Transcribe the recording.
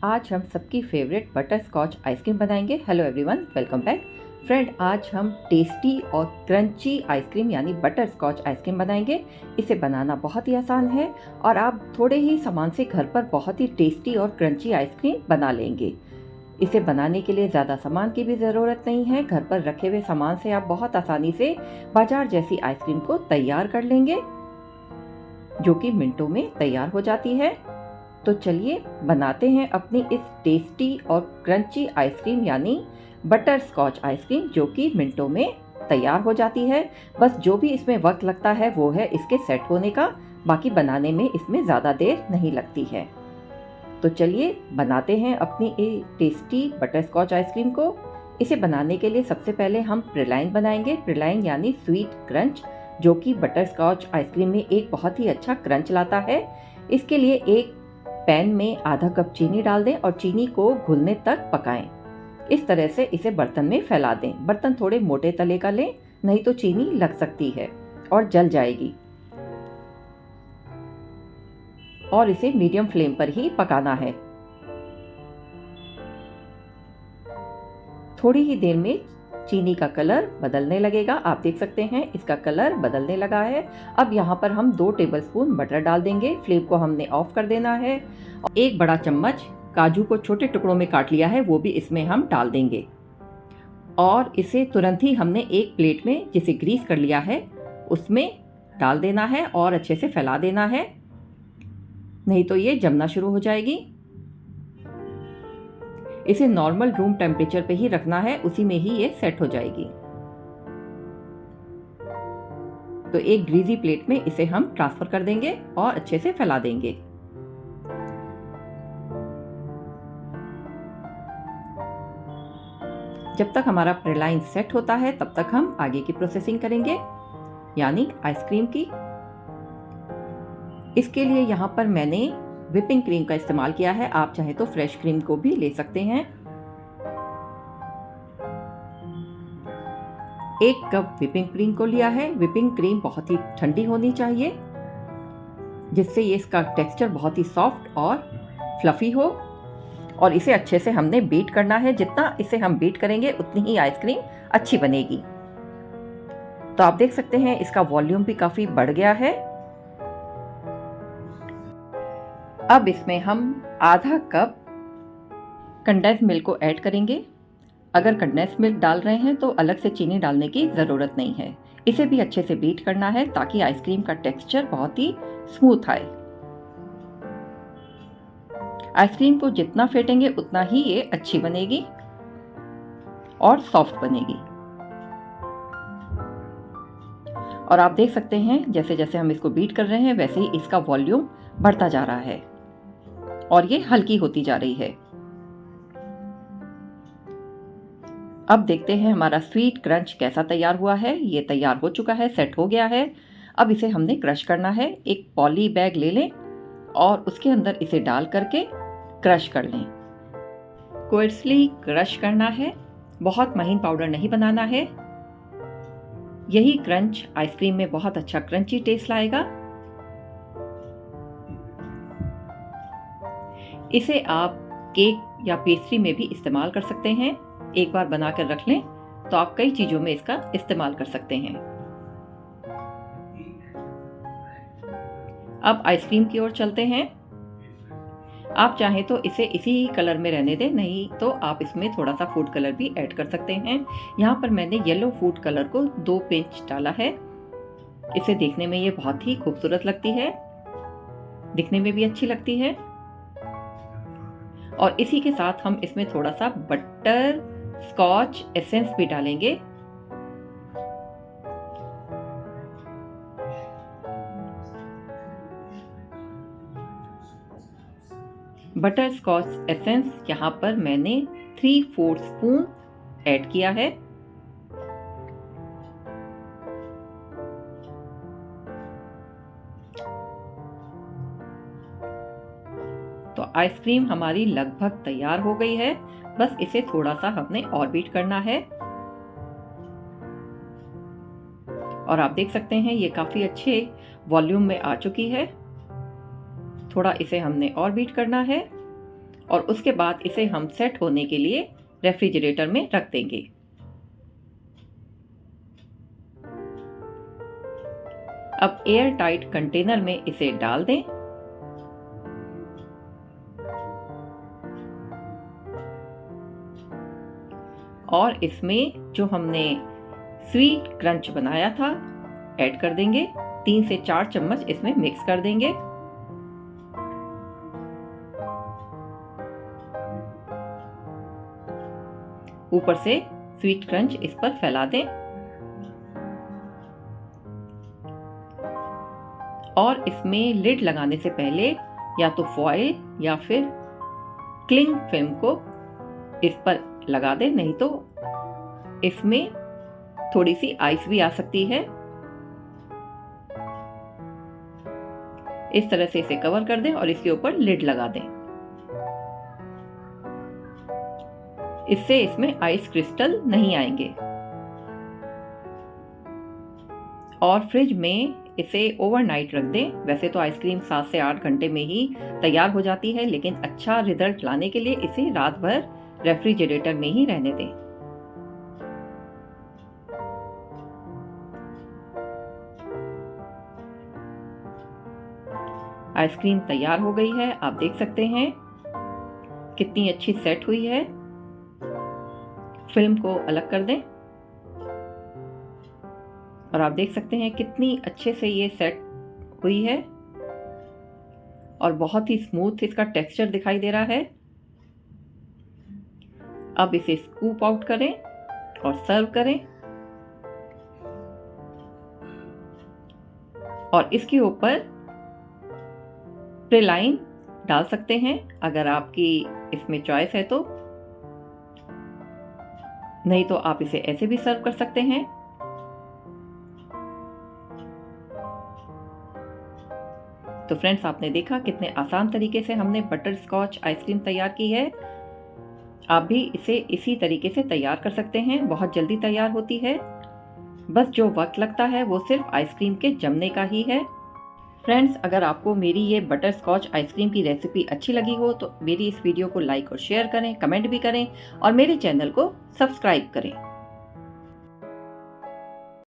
आज हम सबकी फेवरेट बटर स्कॉच आइसक्रीम बनाएंगे। Hello everyone, welcome back. Friend, आज हम टेस्टी और क्रंची आइसक्रीम यानी बटर स्कॉच आइसक्रीम बनाएंगे। इसे बनाना बहुत ही आसान है और आप थोड़े ही सामान से घर पर बहुत ही टेस्टी और क्रंची आइसक्रीम बना लेंगे। इसे बनाने के लिए ज़्यादा सामान की भी ज़रूरत नहीं है। घर पर रखे हुए सामान से आप बहुत आसानी से बाजार जैसी आइसक्रीम को तैयार कर लेंगे, जो कि मिनटों में तैयार हो जाती है। तो चलिए बनाते हैं अपनी इस टेस्टी और क्रंची आइसक्रीम यानी बटर स्कॉच आइसक्रीम, जो कि मिनटों में तैयार हो जाती है। बस जो भी इसमें वक्त लगता है वो है इसके सेट होने का, बाकी बनाने में इसमें ज़्यादा देर नहीं लगती है। तो चलिए बनाते हैं अपनी ये टेस्टी बटर स्कॉच आइसक्रीम को। इसे बनाने के लिए सबसे पहले हम प्रिलाइन बनाएंगे। प्रिलाइन यानी स्वीट क्रंच, जो कि बटर स्कॉच आइसक्रीम में एक बहुत ही अच्छा क्रंच लाता है। इसके लिए एक पैन में आधा कप चीनी डाल दें और चीनी को घुलने तक पकाएं। इस तरह से इसे बर्तन में फैला दें। बर्तन थोड़े मोटे तले का लें, नहीं तो चीनी लग सकती है और जल जाएगी। और इसे मीडियम फ्लेम पर ही पकाना है। थोड़ी ही देर में चीनी का कलर बदलने लगेगा। आप देख सकते हैं इसका कलर बदलने लगा है। अब यहाँ पर हम 2 टेबलस्पून बटर डाल देंगे। फ्लेम को हमने ऑफ कर देना है। और 1 बड़ा चम्मच काजू को छोटे टुकड़ों में काट लिया है, वो भी इसमें हम डाल देंगे। और इसे तुरंत ही हमने एक प्लेट में जिसे ग्रीस कर लिया है उसमें डाल देना है और अच्छे से फैला देना है, नहीं तो ये जमना शुरू हो जाएगी। इसे नॉर्मल रूम टेम्परेचर पे ही रखना है, उसी में ही ये सेट हो जाएगी। तो एक ग्रीजी प्लेट में इसे हम ट्रांसफर कर देंगे और अच्छे से फैला देंगे। जब तक हमारा प्रिलाइन सेट होता है तब तक हम आगे की प्रोसेसिंग करेंगे, यानी आइसक्रीम की। इसके लिए यहाँ पर मैंने व्हिपिंग क्रीम का इस्तेमाल किया है। आप चाहे तो फ्रेश क्रीम को भी ले सकते हैं। 1 कप व्हिपिंग क्रीम को लिया है। व्हिपिंग क्रीम बहुत ही ठंडी होनी चाहिए, जिससे ये इसका टेक्सचर बहुत ही सॉफ्ट और फ्लफी हो। और इसे अच्छे से हमने बीट करना है। जितना इसे हम बीट करेंगे उतनी ही आइसक्रीम अच्छी बनेगी। तो आप देख सकते हैं इसका वॉल्यूम भी काफ़ी बढ़ गया है। अब इसमें हम आधा कप कंडेंस मिल्क को ऐड करेंगे। अगर कंडेंस मिल्क डाल रहे हैं तो अलग से चीनी डालने की ज़रूरत नहीं है। इसे भी अच्छे से बीट करना है ताकि आइसक्रीम का टेक्सचर बहुत ही स्मूथ आए। आइसक्रीम को जितना फेंटेंगे उतना ही ये अच्छी बनेगी और सॉफ्ट बनेगी। और आप देख सकते हैं जैसे जैसे हम इसको बीट कर रहे हैं वैसे ही इसका वॉल्यूम बढ़ता जा रहा है और ये हल्की होती जा रही है। अब देखते हैं हमारा स्वीट क्रंच कैसा तैयार हुआ है। ये तैयार हो चुका है, सेट हो गया है। अब इसे हमने क्रश करना है। एक पॉली बैग ले लें और उसके अंदर इसे डाल करके क्रश कर लें। कोर्सली क्रश करना है, बहुत महीन पाउडर नहीं बनाना है। यही क्रंच आइसक्रीम में बहुत अच्छा क्रंची टेस्ट लाएगा। इसे आप केक या पेस्ट्री में भी इस्तेमाल कर सकते हैं। एक बार बनाकर रख लें तो आप कई चीज़ों में इसका इस्तेमाल कर सकते हैं। अब आइसक्रीम की ओर चलते हैं। आप चाहें तो इसे इसी कलर में रहने दें, नहीं तो आप इसमें थोड़ा सा फूड कलर भी ऐड कर सकते हैं। यहाँ पर मैंने येलो फूड कलर को 2 पिंच डाला है। इसे देखने में ये बहुत ही खूबसूरत लगती है, दिखने में भी अच्छी लगती है। और इसी के साथ हम इसमें थोड़ा सा बटर स्कॉच एसेंस भी डालेंगे। बटर स्कॉच एसेंस यहाँ पर मैंने 3/4 स्पून ऐड किया है। तो आइसक्रीम हमारी लगभग तैयार हो गई है। बस इसे थोड़ा सा हमने और बीट करना है। और आप देख सकते हैं ये काफ़ी अच्छे वॉल्यूम में आ चुकी है। थोड़ा इसे हमने और बीट करना है और उसके बाद इसे हम सेट होने के लिए रेफ्रिजरेटर में रख देंगे। अब एयर टाइट कंटेनर में इसे डाल दें और इसमें जो हमने स्वीट क्रंच बनाया था ऐड कर देंगे। 3 से 4 चम्मच इसमें मिक्स कर देंगे। ऊपर से स्वीट क्रंच इस पर फैला दें और इसमें लिड लगाने से पहले या तो फॉइल या फिर क्लिंग फिल्म को इस पर लगा दें, नहीं तो इसमें थोड़ी सी आइस भी आ सकती है। इस तरह से इसे कवर कर दें और इसके ऊपर लिड लगा दें। इससे इसमें आइस क्रिस्टल नहीं आएंगे। और फ्रिज में इसे ओवरनाइट रख दें। वैसे तो आइसक्रीम 7 से 8 घंटे में ही तैयार हो जाती है, लेकिन अच्छा रिजल्ट लाने के लिए इसे रात भर रेफ्रिजरेटर में ही रहने दें। आइसक्रीम तैयार हो गई है। आप देख सकते हैं कितनी अच्छी सेट हुई है। फिल्म को अलग कर दें और आप देख सकते हैं कितनी अच्छे से ये सेट हुई है और बहुत ही स्मूथ इसका टेक्सचर दिखाई दे रहा है। अब इसे स्कूप आउट करें और सर्व करें और इसके ऊपर प्रेलाइन डाल सकते हैं अगर आपकी इसमें चॉइस है तो, नहीं तो आप इसे ऐसे भी सर्व कर सकते हैं। तो फ्रेंड्स, आपने देखा कितने आसान तरीके से हमने बटर स्कॉच आइसक्रीम तैयार की है। आप भी इसे इसी तरीके से तैयार कर सकते हैं। बहुत जल्दी तैयार होती है। बस जो वक्त लगता है वो सिर्फ आइसक्रीम के जमने का ही है। फ्रेंड्स, अगर आपको मेरी ये बटर स्कॉच आइसक्रीम की रेसिपी अच्छी लगी हो तो मेरी इस वीडियो को लाइक और शेयर करें, कमेंट भी करें और मेरे चैनल को सब्सक्राइब करें।